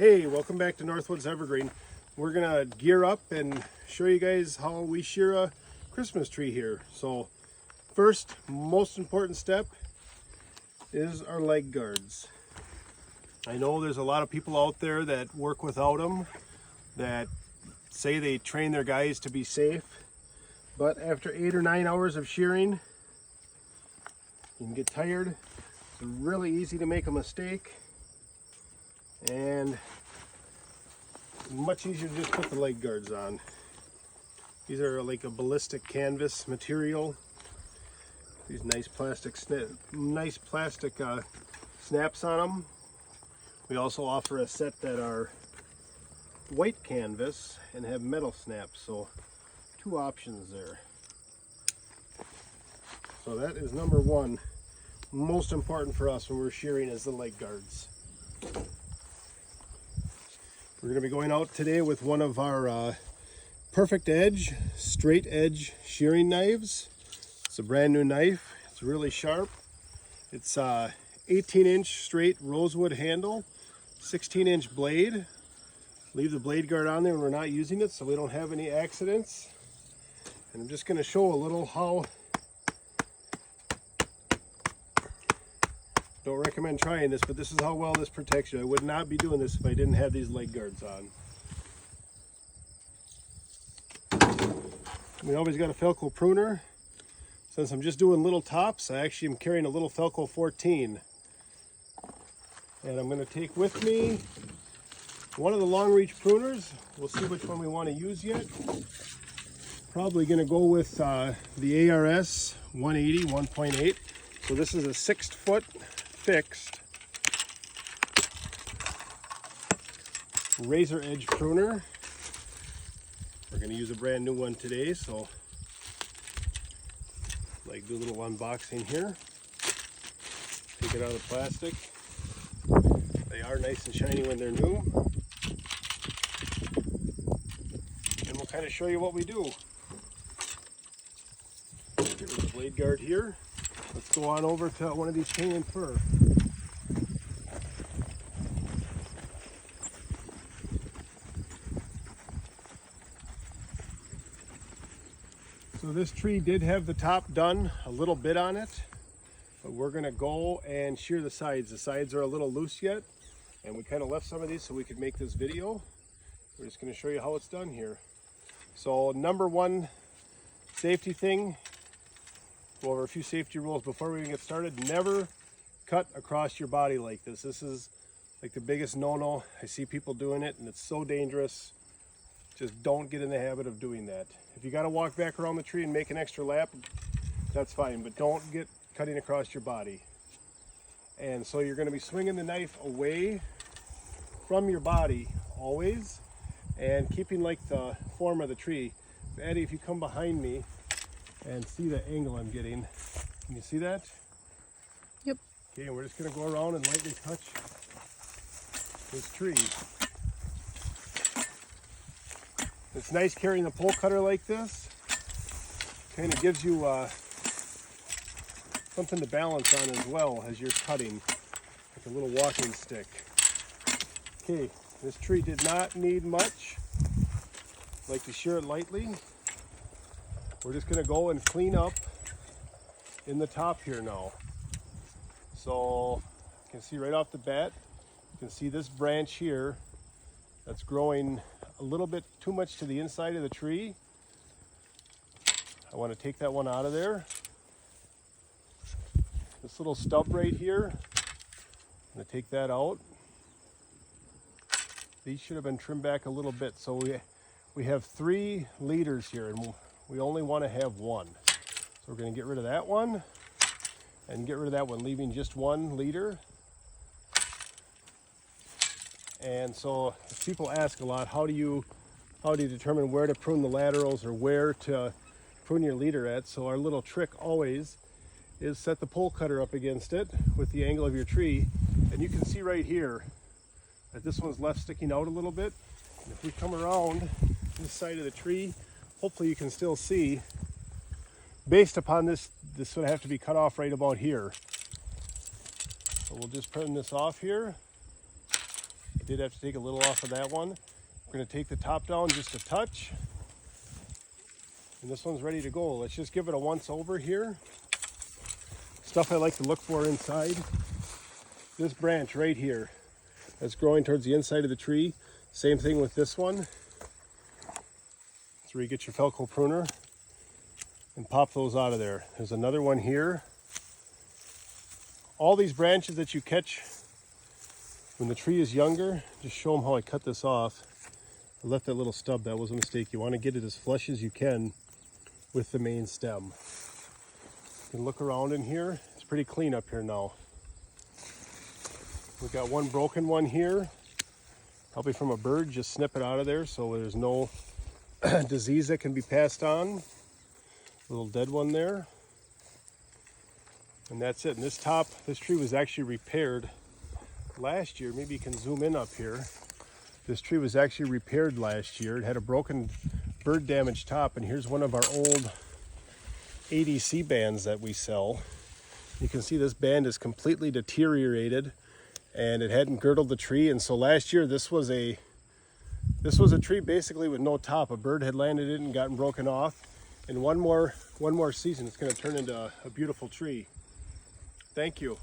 Hey, welcome back to Northwoods Evergreen. We're gonna gear up and show you guys how we shear a Christmas tree here. So first, most important step is our leg guards. I know there's a lot of people out there that work without them, that say they train their guys to be safe, but after 8 or 9 hours of shearing, you can get tired. It's really easy to make a mistake, and much easier to just put the leg guards on. These are like a ballistic canvas material. These nice plastic snaps on them. We also offer a set that are white canvas and have metal snaps, so 2 options there. So that is number one, most important for us when we're shearing, is the leg guards. We're going to be going out today with one of our perfect edge, straight edge shearing knives. It's a brand new knife. It's really sharp. It's 18-inch straight rosewood handle, 16-inch blade. Leave the blade guard on there when we're not using it so we don't have any accidents. And I'm just going to show a little how. Don't recommend trying this, but this is how well this protects you. I would not be doing this if I didn't have these leg guards on. We always got a Felco pruner. Since I'm just doing little tops, I actually am carrying a little Felco 14. And I'm going to take with me one of the long reach pruners. We'll see which one we want to use yet. Probably going to go with the ARS 180 1.8. So this is a 6-foot fixed razor edge pruner. We're going to use a brand new one today, so like do a little unboxing here. Take it out of the plastic. They are nice and shiny when they're new. And we'll kind of show you what we do. Here's the blade guard here. Let's go on over to one of these cane and fir. So this tree did have the top done a little bit on it, but we're going to go and shear the sides. The sides are a little loose yet, and we kind of left some of these so we could make this video. We're just going to show you how it's done here. So number one safety thing, go over a few safety rules before we even get started. Never cut across your body like this. This is like the biggest no-no. I see people doing it and it's so dangerous. Just don't get in the habit of doing that. If you got to walk back around the tree and make an extra lap, that's fine, but don't get cutting across your body. And so you're going to be swinging the knife away from your body always, and keeping like the form of the tree. Addie, if you come behind me and see the angle I'm getting, can you see that? Yep. Okay, and we're just going to go around and lightly touch this tree. It's nice carrying the pole cutter like this. Kind of gives you something to balance on as well as you're cutting, like a little walking stick. Okay, this tree did not need much. I like to shear it lightly. We're just going to go and clean up in the top here now. So you can see right off the bat, you can see this branch here that's growing a little bit too much to the inside of the tree. I want to take that one out of there. This little stub right here, I'm going to take that out. These should have been trimmed back a little bit. So we have 3 leaders here, and we only want to have 1. So we're going to get rid of that one and get rid of that one, leaving just 1 leader. And so people ask a lot, how do you determine where to prune the laterals or where to prune your leader at? So our little trick always is set the pole cutter up against it with the angle of your tree, and you can see right here that this one's left sticking out a little bit. And if we come around this side of the tree, hopefully you can still see, based upon this would have to be cut off right about here. So we'll just prune this off here. did have to take a little off of that one. We're going to take the top down just a touch. And this one's ready to go. Let's just give it a once over here. Stuff I like to look for inside. This branch right here that's growing towards the inside of the tree. Same thing with this one. That's where you get your Felco pruner and pop those out of there. There's another one here. All these branches that you catch when the tree is younger, just show them how I cut this off. I left that little stub, that was a mistake. You want to get it as flush as you can with the main stem. You can look around in here. It's pretty clean up here now. We've got one broken one here, probably from a bird. Just snip it out of there so there's no disease that can be passed on. Little dead one there. And that's it. And this tree was actually repaired last year. Maybe you can zoom in up here. This tree was actually repaired last year. It had a broken bird damaged top, and here's one of our old ADC bands that we sell. You can see this band is completely deteriorated and it hadn't girdled the tree, and so last year this was a tree basically with no top. A bird had landed in and gotten broken off, and one more season it's going to turn into a beautiful tree. Thank you.